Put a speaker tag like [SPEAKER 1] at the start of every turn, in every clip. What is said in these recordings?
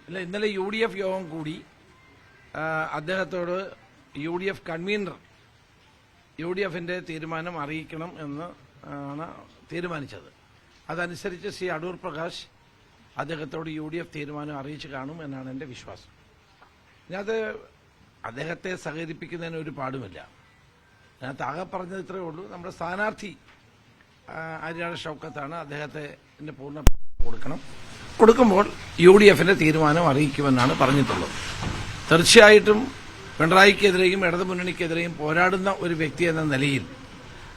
[SPEAKER 1] ഇല്ല, ഇന്നലെ UDF യോഗം കൂടി അദ്ദേഹത്തോട് UDF കൺവീനർ UDFന്റെ തീരുമാനം അറിയിക്കണം എന്ന് ആണ് തീരുമാനിച്ചത്. അതനുസരിച്ച് ശ്രീ അടൂർ പ്രകാശ് അദ്ദേഹത്തോട് UDF തീരുമാനം അറിയിച്ചു കാണും എന്നാണ് എന്റെ വിശ്വാസം. ഞാനത് അദ്ദേഹത്തെ സഹകരിപ്പിക്കുന്നതിന് ഒരു പാടുമില്ല. ഞാൻ താഴെ പറഞ്ഞത് ഇത്രയേ ഉള്ളൂ. നമ്മുടെ സ്ഥാനാർത്ഥി ആര്യാട ഷൗക്കത്താണ്. അദ്ദേഹത്തെ പൂർണ്ണ കൊടുക്കുമ്പോൾ UDFന്റെ തീരുമാനം അറിയിക്കുമെന്നാണ് പറഞ്ഞിട്ടുള്ളത്. തീർച്ചയായിട്ടും പിണറായിക്കെതിരെയും ഇടതുമുന്നണിക്കെതിരെയും പോരാടുന്ന ഒരു വ്യക്തി എന്ന നിലയിൽ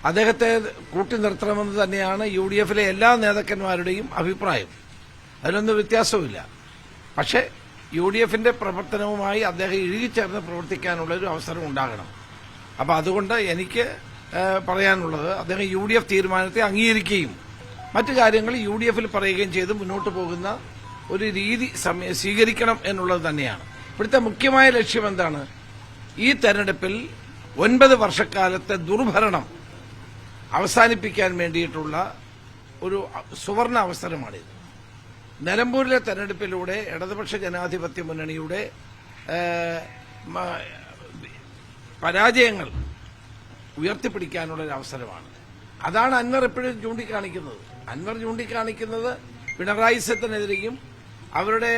[SPEAKER 1] അദ്ദേഹത്തെ കൂട്ടി നിർത്തണമെന്ന് തന്നെയാണ് UDFലെ എല്ലാ നേതാക്കന്മാരുടെയും അഭിപ്രായം. അതിലൊന്നും വ്യത്യാസവുമില്ല. പക്ഷേ UDFന്റെ പ്രവർത്തനവുമായി അദ്ദേഹം ഇഴുകിച്ചേർന്ന് പ്രവർത്തിക്കാനുള്ള ഒരു അവസരം ഉണ്ടാകണം. അപ്പോൾ അതുകൊണ്ട് എനിക്ക് പറയാനുള്ളത് അദ്ദേഹം UDF തീരുമാനത്തെ അംഗീകരിക്കുകയും മറ്റു കാര്യങ്ങൾ UDFൽ പറയുകയും ചെയ്ത് മുന്നോട്ട് പോകുന്ന ഒരു രീതി സ്വീകരിക്കണം എന്നുള്ളത് തന്നെയാണ്. ഇവിടുത്തെ മുഖ്യമായ ലക്ഷ്യം എന്താണ്? ഈ തെരഞ്ഞെടുപ്പിൽ 9 വർഷക്കാലത്തെ ദുർഭരണം അവസാനിപ്പിക്കാൻ വേണ്ടിയിട്ടുള്ള ഒരു സുവർണ അവസരമാണിത്. നിലമ്പൂരിലെ തെരഞ്ഞെടുപ്പിലൂടെ ഇടതുപക്ഷ ജനാധിപത്യ മുന്നണിയുടെ പരാജയങ്ങൾ ഉയർത്തിപ്പിടിക്കാനുള്ള ഒരു അവസരമാണ്. അതാണ് അൻവർ എപ്പോഴും ചൂണ്ടിക്കാണിക്കുന്നത്. അൻവർ ചൂണ്ടിക്കാണിക്കുന്നത് പിണറായി സത്തിനെതിരെയും അവരുടെ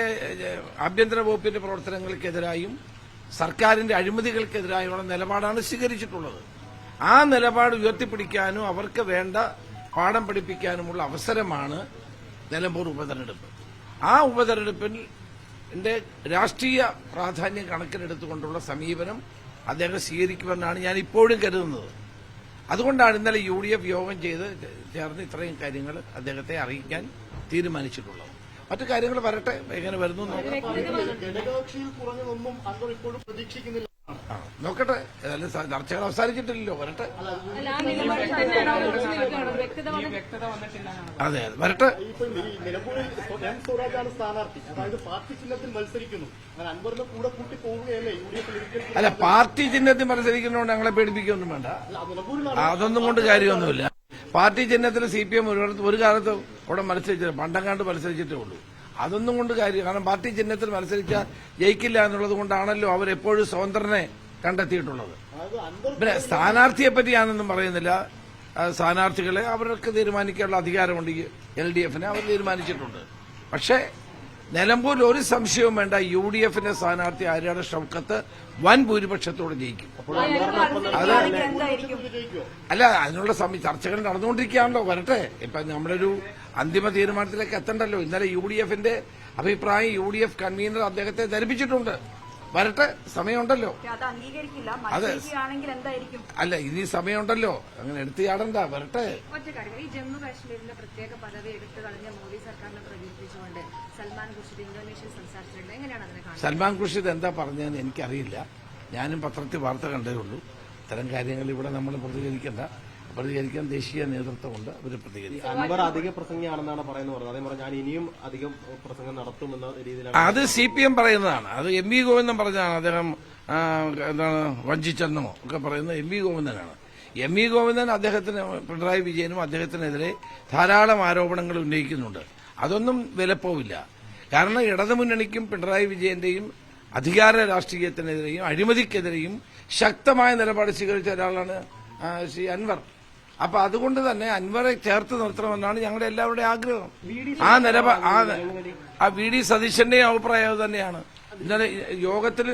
[SPEAKER 1] ആഭ്യന്തര വകുപ്പിന്റെ പ്രവർത്തനങ്ങൾക്കെതിരായും സർക്കാരിന്റെ അഴിമതികൾക്കെതിരായുള്ള നിലപാടാണ് സ്വീകരിച്ചിട്ടുള്ളത്. ആ നിലപാട് ഉയർത്തിപ്പിടിക്കാനും അവർക്ക് വേണ്ട പാഠം പഠിപ്പിക്കാനുമുള്ള അവസരമാണ് നിലമ്പൂർ ഉപതെരഞ്ഞെടുപ്പ്. ആ ഉപതെരഞ്ഞെടുപ്പിൽ രാഷ്ട്രീയ പ്രാധാന്യം കണക്കിലെടുത്തുകൊണ്ടുള്ള സമീപനം അദ്ദേഹം സ്വീകരിക്കുമെന്നാണ് ഞാൻ ഇപ്പോഴും കരുതുന്നത്. അതുകൊണ്ടാണ് ഇന്നലെ UDF യോഗം ചേർന്ന് ഇത്രയും കാര്യങ്ങൾ അദ്ദേഹത്തെ അറിയിക്കാൻ തീരുമാനിച്ചിട്ടുള്ളത്. മറ്റു കാര്യങ്ങൾ വരട്ടെ, എങ്ങനെ വരുന്നു നോക്കട്ടെ. ഏതായാലും ചർച്ചകൾ അവസാനിച്ചിട്ടില്ലല്ലോ, വരട്ടെ. അതെ, വരട്ടെ. അല്ല, പാർട്ടി ചിഹ്നത്തിൽ മത്സരിക്കുന്നതുകൊണ്ട് ഞങ്ങളെ പേടിപ്പിക്കൊന്നും വേണ്ട. അതൊന്നും കൊണ്ട് കാര്യമൊന്നുമില്ല. പാർട്ടി ചിഹ്നത്തിൽ CPM ഒരു കാലത്ത് അവിടെ മത്സരിച്ചില്ല, പണ്ടങ്ങാണ്ട് മത്സരിച്ചിട്ടേ ഉള്ളൂ. അതൊന്നും കൊണ്ട് കാര്യം, കാരണം പാർട്ടി ചിഹ്നത്തിൽ മത്സരിച്ചാൽ ജയിക്കില്ല എന്നുള്ളത് കൊണ്ടാണല്ലോ അവരെപ്പോഴും സ്വതന്ത്രനെ കണ്ടെത്തിയിട്ടുള്ളത്. പിന്നെ സ്ഥാനാർത്ഥിയെ പറ്റി ഞാനൊന്നും പറയുന്നില്ല. സ്ഥാനാർത്ഥികളെ അവർക്ക് തീരുമാനിക്കാനുള്ള അധികാരമുണ്ട്. LDFനെ അവർ തീരുമാനിച്ചിട്ടുണ്ട്. പക്ഷേ നിലമ്പൂരിൽ ഒരു സംശയവും വേണ്ട, UDFന്റെ സ്ഥാനാർത്ഥി ആര്യാട ഷൗക്കത്ത് വൻ ഭൂരിപക്ഷത്തോടെ ജയിക്കും. അല്ല, അതിനുള്ള ചർച്ചകൾ നടന്നുകൊണ്ടിരിക്കുകയാണല്ലോ, വരട്ടെ. ഇപ്പൊ നമ്മളൊരു അന്തിമ തീരുമാനത്തിലേക്ക് എത്തണ്ടല്ലോ. ഇന്നലെ UDFന്റെ അഭിപ്രായം UDF കൺവീനർ അദ്ദേഹത്തെ ധരിപ്പിച്ചിട്ടുണ്ട്. വരട്ടെ, സമയമുണ്ടല്ലോ. അതെ, അല്ല, ഇനി സമയമുണ്ടല്ലോ, അങ്ങനെ എടുത്തു ചാടണ്ട, വരട്ടെ.
[SPEAKER 2] ഈ ജമ്മു കാശ്മീരിന്റെ പ്രത്യേക പദവി എടുത്തു കളഞ്ഞ മോദി സർക്കാരിനെ പ്രകീർത്തിച്ചുകൊണ്ട് സൽമാൻ ഖുർഷിദ് ഇന്തോനേഷ്യയിൽ സംസാരിച്ചിട്ടുണ്ട്. എങ്ങനെയാണ് അതിനെ കാണുന്നത്?
[SPEAKER 1] സൽമാൻ ഖുർഷിദ് എന്താ പറഞ്ഞതെന്ന് എനിക്കറിയില്ല. ഞാനും പത്രത്തിൽ വാർത്ത കണ്ടേ ഉള്ളൂ. ഇത്തരം കാര്യങ്ങൾ ഇവിടെ നമ്മൾ പ്രതികരിക്കാൻ ദേശീയ നേതൃത്വമുണ്ട്, അവർ പ്രതികരിക്കും.
[SPEAKER 3] അൻവർ അധിക പ്രസംഗിയാണെന്നാണ് പറയുന്നത്. അതേപോലെ ഞാൻ ഇനിയും അധികം പ്രസംഗം നടത്തുമെന്ന രീതിയിലാണ്.
[SPEAKER 1] അത് CPM പറയുന്നതാണ്. അത് MV ഗോവിന്ദൻ പറഞ്ഞതാണ്. അദ്ദേഹം എന്താണ് വഞ്ചിച്ചെന്നോ ഒക്കെ പറയുന്നത് MV ഗോവിന്ദനാണ്. MV ഗോവിന്ദൻ പിണറായി വിജയനും അദ്ദേഹത്തിനെതിരെ ധാരാളം ആരോപണങ്ങൾ ഉന്നയിക്കുന്നുണ്ട്. അതൊന്നും വിലപ്പോവില്ല. കാരണം ഇടതുമുന്നണിക്കും പിണറായി വിജയന്റെയും അധികാര രാഷ്ട്രീയത്തിനെതിരെയും അഴിമതിക്കെതിരെയും ശക്തമായ നിലപാട് സ്വീകരിച്ച ഒരാളാണ് ശ്രീ അൻവർ. അപ്പൊ അതുകൊണ്ട് തന്നെ അൻവറെ ചേർത്ത് നിർത്തണമെന്നാണ് ഞങ്ങളുടെ എല്ലാവരുടെയും ആഗ്രഹം. VD സതീശന്റെയും അഭിപ്രായം തന്നെയാണ്. ഇന്നലെ യോഗത്തിൽ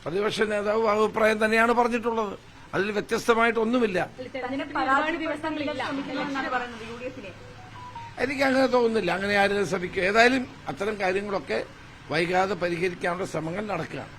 [SPEAKER 1] പ്രതിപക്ഷ നേതാവ് അഭിപ്രായം തന്നെയാണ് പറഞ്ഞിട്ടുള്ളത്. അതിൽ വ്യത്യസ്തമായിട്ടൊന്നുമില്ല. എനിക്ക് അങ്ങനെ തോന്നുന്നില്ല, അങ്ങനെ ആരും ശ്രമിക്കും. ഏതായാലും അത്തരം കാര്യങ്ങളൊക്കെ വൈകാതെ പരിഹരിക്കാനുള്ള ശ്രമങ്ങൾ നടക്കുകയാണ്.